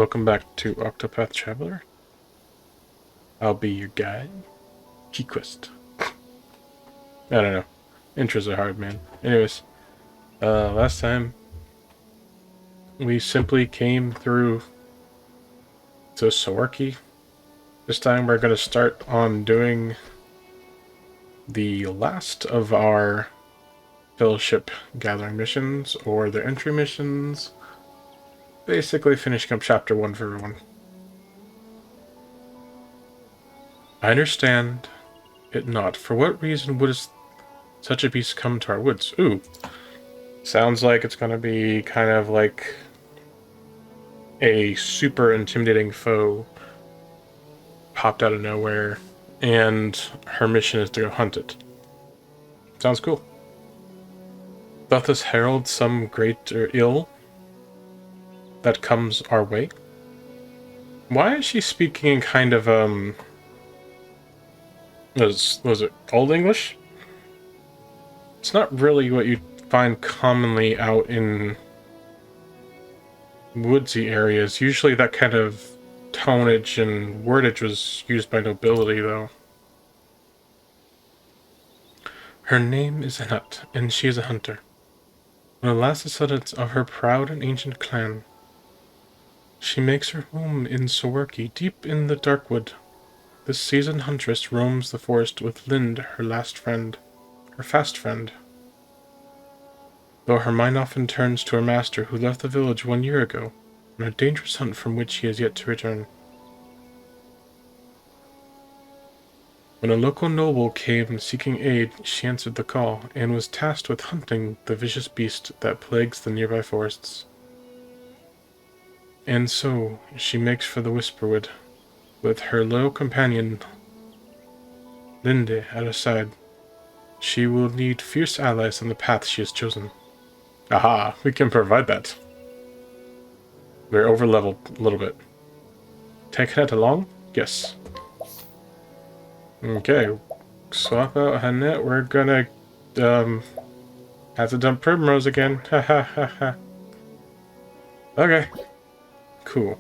Welcome back to Octopath Traveler. I'll be your guide. Key quest. I don't know. Intros are hard, man. Anyways, last time we simply came through to Sawarki. This time we're going to start on doing the last of our fellowship gathering missions, or the entry missions. Basically finishing up chapter 1 for everyone. I understand it not. For what reason would such a beast come to our woods? Ooh. Sounds like it's gonna be kind of like a super intimidating foe popped out of nowhere, and her mission is to go hunt it. Sounds cool. Doth this herald some great ill that comes our way? Why is she speaking in kind of, was it Old English? It's not really what you'd find commonly out in woodsy areas. Usually that kind of tonage and wordage was used by nobility, though. Her name is Anat, and she is a hunter. One of the last descendants of her proud and ancient clan. She makes her home in Sawarki, deep in the Darkwood. This seasoned huntress roams the forest with Lind, her fast friend. Though her mind often turns to her master, who left the village 1 year ago, on a dangerous hunt from which he has yet to return. When a local noble came seeking aid, she answered the call, and was tasked with hunting the vicious beast that plagues the nearby forests. And so, she makes for the Whisperwood, with her loyal companion, Linde, at her side. She will need fierce allies on the path she has chosen. Aha, we can provide that. We're over-leveled a little bit. Take that along? Yes. Okay, swap out Hannett. We're gonna, have to dump Primrose again. Ha ha ha ha. Okay. Cool.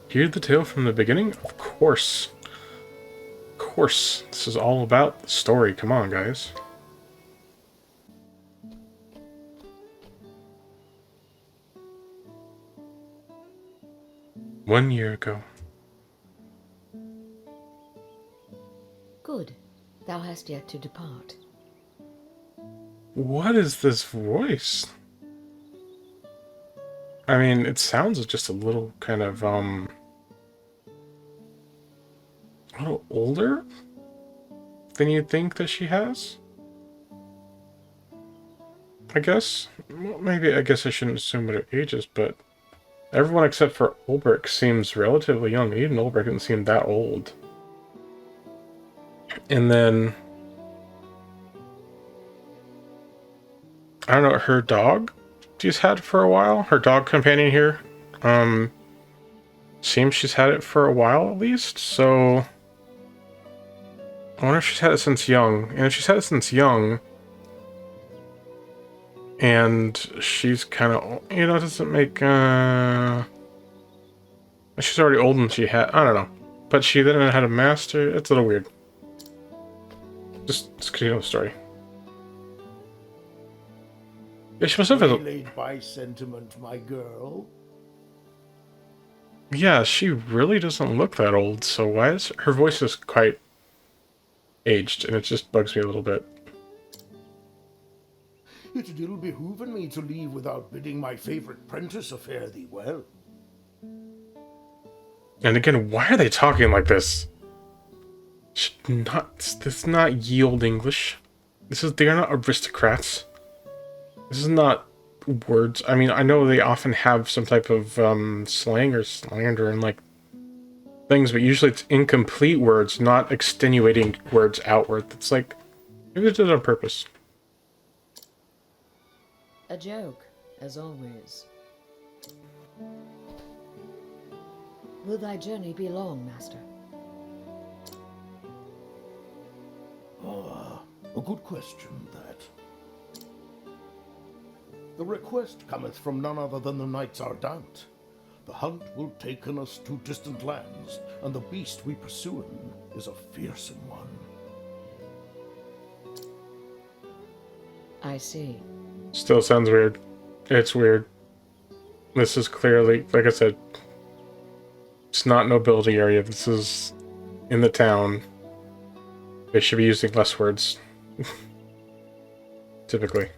Hear the tale from the beginning? Of course. Of course. This is all about the story. Come on, guys. One year ago. Good. Thou hast yet to depart. What is this voice? I mean, it sounds just a little kind of, a little older than you'd think that she has? I guess? Well, maybe, I guess I shouldn't assume what her age is, but everyone except for Ulbrich seems relatively young. Even Ulbrich doesn't seem that old. And then, I don't know, her dog she's had for a while. Her dog companion here. Seems she's had it for a while at least, so I wonder if she's had it since young. And if she's had it since young, and she's kind of, you know, doesn't make, she's already old and she had, I don't know. But she then had a master. It's a little weird. Just continue the story. Yeah, she must have Waylaid by sentiment, my girl. Yeah, she really doesn't look that old, so why is her voice is quite aged, and it just bugs me a little bit. It ill behooven me to leave without bidding my favorite prentice fare thee well. And again, why are they talking like this? This is not ye olde English. They are not aristocrats. This is not words. I mean, I know they often have some type of slang or slander and like things, but usually it's incomplete words, not extenuating words outward. It's like maybe they did it on purpose. A joke, as always. Will thy journey be long, master? A good question, that. The request cometh from none other than the Knights Ardent, The hunt will taken us to distant lands, and the beast we pursuing is a fearsome one. I see. Still sounds weird. It's weird. This is clearly, like I said, it's not nobility area. This is in the town. They should be using less words. Typically.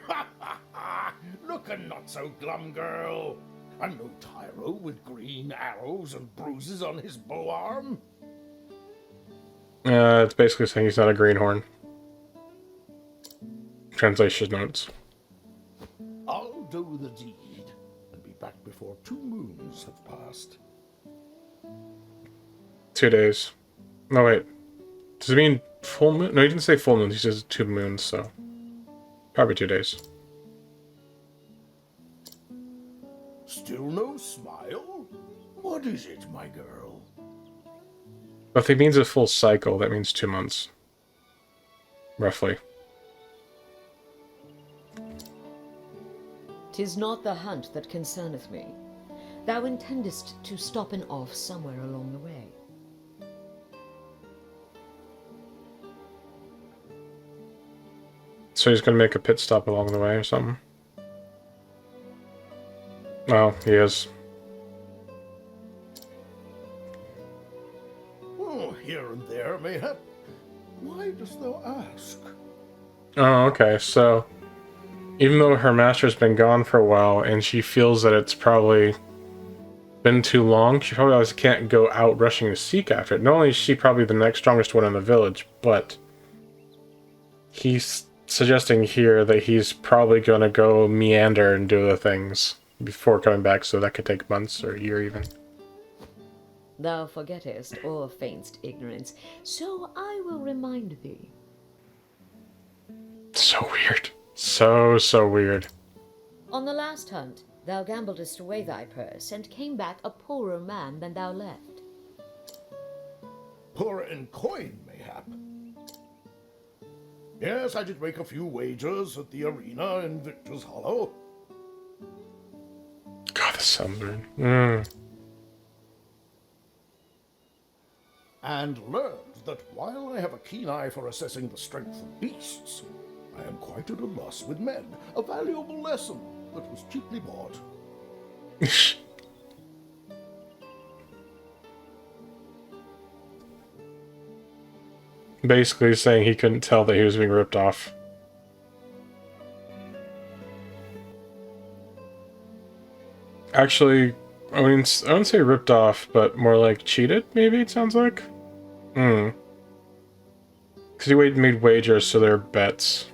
Ha ha ha! Looking not so glum, girl. And no tyro with green arrows and bruises on his bow arm. It's basically saying he's not a greenhorn. Translation notes. I'll do the deed and be back before 2 moons have passed. 2 days. No, wait. Does it mean full moon? No, he didn't say full moon. He says 2 moons, so probably 2 days. Still no smile? What is it, my girl? But if he means a full cycle, that means 2 months. Roughly. 'Tis not the hunt that concerneth me. Thou intendest to stop and off somewhere along the way. So he's gonna make a pit stop along the way or something? Well, he is. Oh, here and there, mayhap. Why dost thou ask? Oh, okay, so even though her master's been gone for a while and she feels that it's probably been too long, she probably always can't go out rushing to seek after it. Not only is she probably the next strongest one in the village, but he's suggesting here that he's probably gonna go meander and do the things before coming back, so that could take months or a year even. Thou forgettest or feignst ignorance, so I will remind thee. So weird. So weird. On the last hunt, thou gambledest away thy purse, and came back a poorer man than thou left. Poor in coin, mayhap. Yes, I did make a few wagers at the arena in Victor's Hollow. God, the sunburn. And learned that while I have a keen eye for assessing the strength of beasts, I am quite at a loss with men. A valuable lesson that was cheaply bought. Basically saying he couldn't tell that he was being ripped off. Actually, I wouldn't say ripped off, but more like cheated, maybe it sounds like? Because he made wagers, so they're bets.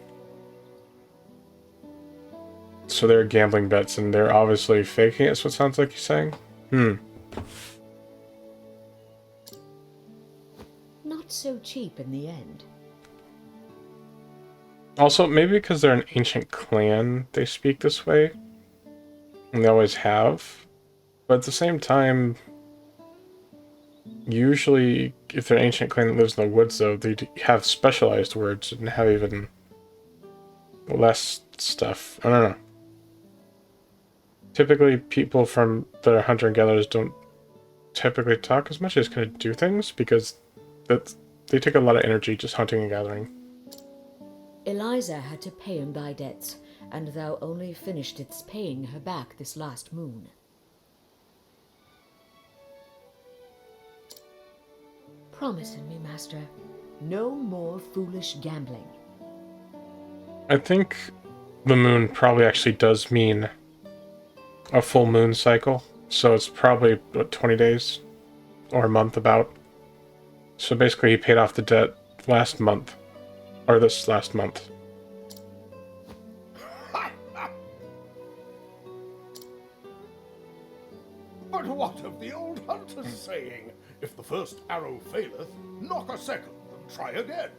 So they're gambling bets, and they're obviously faking it, is what it sounds like he's saying. Not so cheap in the end. Also, maybe because they're an ancient clan, they speak this way. And they always have. But at the same time, usually, if they're an ancient clan that lives in the woods, though, they have specialized words and have even less stuff. I don't know. Typically, people that are hunter and gatherers don't typically talk as much. They just kind of do things because they take a lot of energy just hunting and gathering. Eliza had to pay him thy debts, and thou only finishedst paying her back this last moon. Promise me, master, no more foolish gambling. I think the moon probably actually does mean a full moon cycle. So it's probably, what, 20 days? Or a month about. So basically he paid off the debt last month. Or this last month. But what of the old hunter's saying? If the first arrow faileth, knock a second and try again.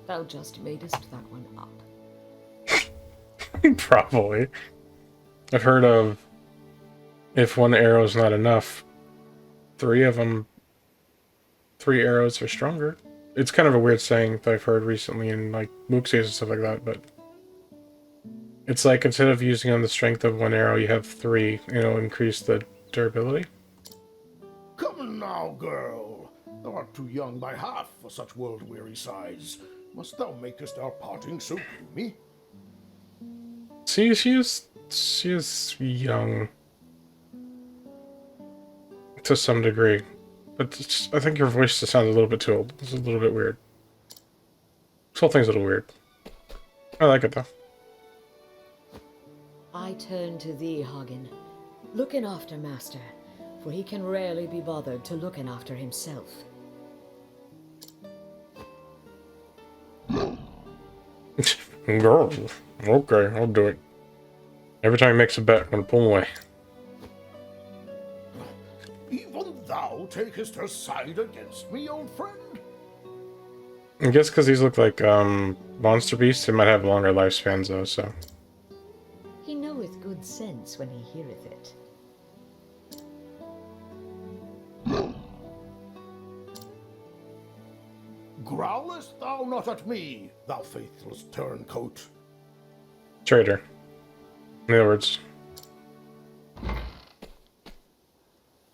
Thou just madest that one up. Probably. I've heard of if one arrow's not enough, 3 arrows are stronger. It's kind of a weird saying that I've heard recently in like mooksies and stuff like that, but It's like instead of using on the strength of 1 arrow, you have 3. Increase the durability. Come now, girl. Thou art too young by half for such world-weary sighs. Must thou makest our parting so gloomy? See, she is young to some degree, but I think your voice just sounds a little bit too old. It's a little bit weird. This whole thing's a little weird. I like it though. I turn to thee, Hagen. Looking after Master, for he can rarely be bothered to looking after himself. Girl, okay, I'll do it. Every time he makes a bet, I'm gonna pull him away. Even thou takest her side against me, old friend? I guess because these look like monster beasts, they might have longer lifespans though, so. He knoweth good sense when he heareth it. Growlest thou not at me, thou faithless turncoat? Traitor. In other words.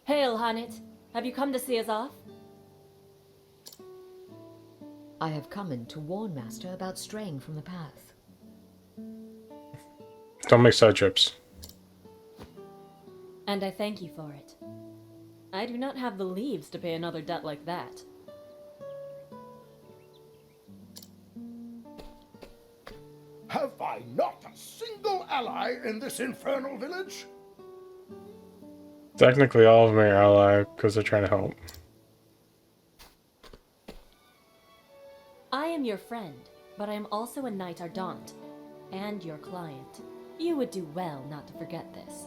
Hail, Hanit. Have you come to see us off? I have come in to warn Master about straying from the path. Don't make side trips. And I thank you for it. I do not have the leaves to pay another debt like that. Have I not a single ally in this infernal village? Technically, all of them are ally because they're trying to help. I am your friend, but I am also a knight ardent, and your client. You would do well not to forget this.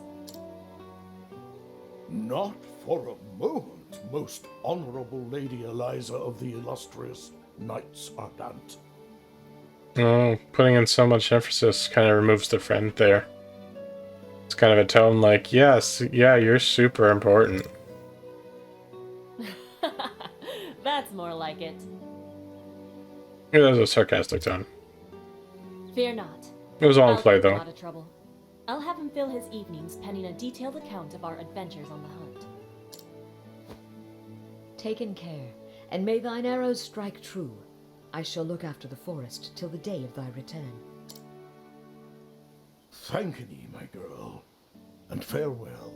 Not for a moment, most honorable Lady Eliza of the illustrious Knights Ardent. Oh, putting in so much emphasis kind of removes the friend there. It's kind of a tone like, yes, yeah, you're super important. That's more like it. It was a sarcastic tone. Fear not. It was all in I'll play, keep him though. out of trouble. I'll have him fill his evenings penning a detailed account of our adventures on the hunt. Taken care, and may thine arrows strike true. I shall look after the forest till the day of thy return. Thank thee, my girl, and farewell.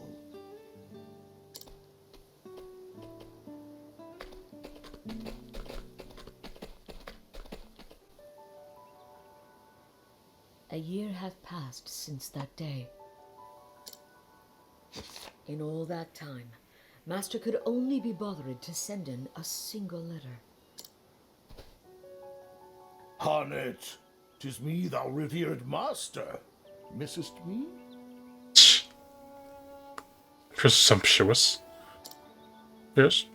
A year hath passed since that day. In all that time, Master could only be bothered to send in a single letter. Hanit, 'tis me, thou revered master. Missest me? Presumptuous. Yes?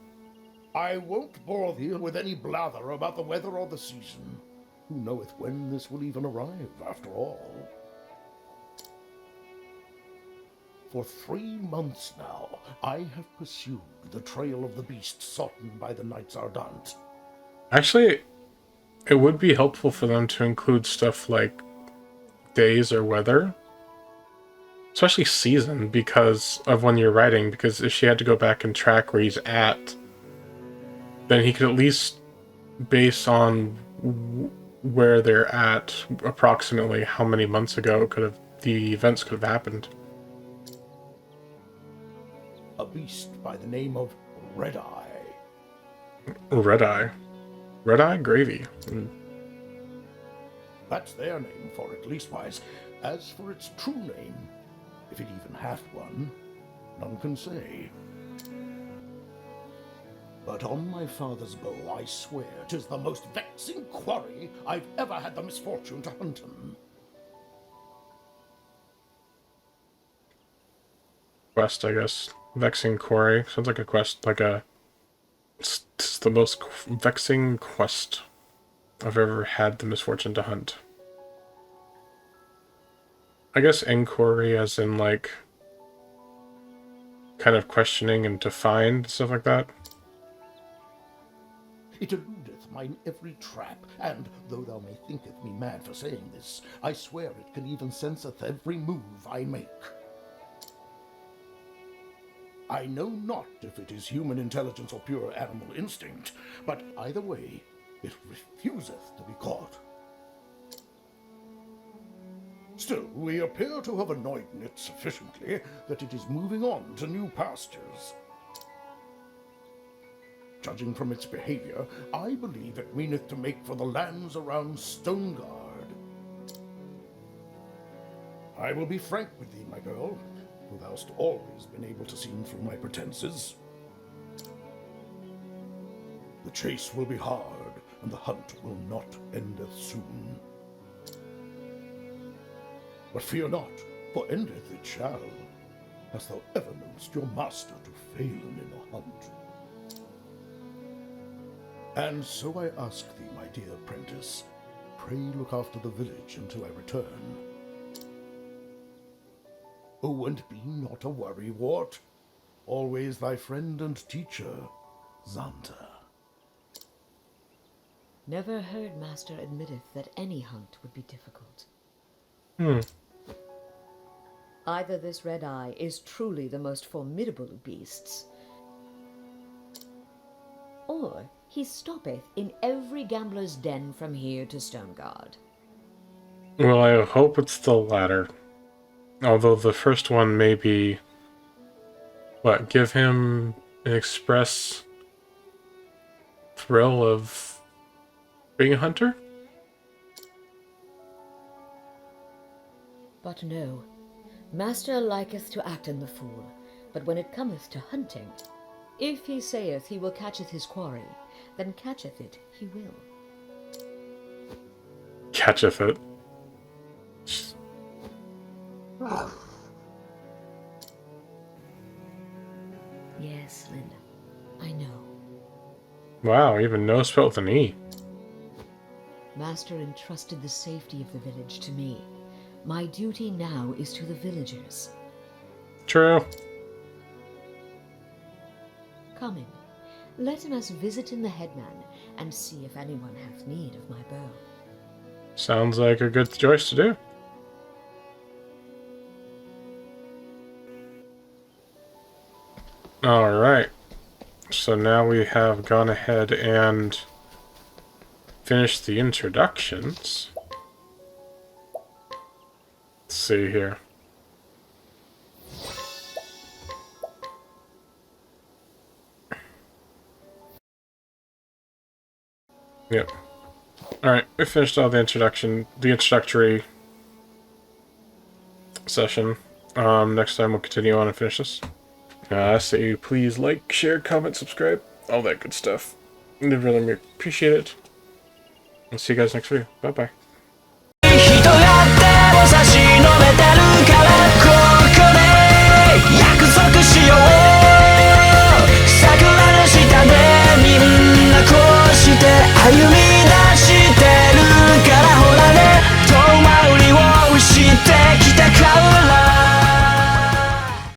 I won't bore thee with any blather about the weather or the season. Who knoweth when this will even arrive, after all? For 3 months now, I have pursued the trail of the beast sought by the Knights Ardent. Actually, it would be helpful for them to include stuff like days or weather. Especially season, because of when you're writing, because if she had to go back and track where he's at, then he could at least, based on where they're at, approximately how many months ago the events could have happened. A beast by the name of Red Eye. Red Eye. Red Eye Gravy. That's their name for it, leastwise. As for its true name, if it even hath one, none can say. But on my father's bow, I swear 'tis the most vexing quarry I've ever had the misfortune to hunt him. Quest, I guess. Vexing Quarry. Sounds like a quest, like a... It's the most vexing quest I've ever had the misfortune to hunt. I guess inquiry as in, like, kind of questioning and to find, stuff like that. It eludeth mine every trap, and though thou may thinketh me mad for saying this, I swear it can even senseth every move I make. I know not if it is human intelligence or pure animal instinct, but either way, it refuseth to be caught. Still, we appear to have annoyed it sufficiently that it is moving on to new pastures. Judging from its behavior, I believe it meaneth to make for the lands around Stoneguard. I will be frank with thee, my girl, for thou'st always been able to see through my pretenses. The chase will be hard, and the hunt will not endeth soon. But fear not, for endeth it shall. Hast thou ever knowest your master to fail in a hunt? And so I ask thee, my dear apprentice, pray look after the village until I return. Oh, and be not a worrywart. Always thy friend and teacher, Xanta. Never heard Master admitteth that any hunt would be difficult. Either this Red Eye is truly the most formidable of beasts, or he stoppeth in every gambler's den from here to Stoneguard. Well, I hope it's the latter. Although the first one may be... What, give him an express thrill of being a hunter? But no, Master liketh to act in the fool, but when it cometh to hunting, if he saith he will catcheth his quarry, then catcheth it he will. Catcheth it. Yes, Linda, I know. Wow, even no spelled with an E. Master entrusted the safety of the village to me. My duty now is to the villagers. True. Coming, let us visit in the headman, and see if anyone hath need of my bow. Sounds like a good choice to do. Alright. So now we have gone ahead and finished the introductions. Let's see here. Yep. Alright, we finished all the introductory session. Next time we'll continue on and finish this. Say please like, share, comment, subscribe, all that good stuff. I'd really appreciate it. I'll see you guys next video. Bye bye. 人が手を差し伸べてるからここで約束しよう桜の下でみんなこうして歩み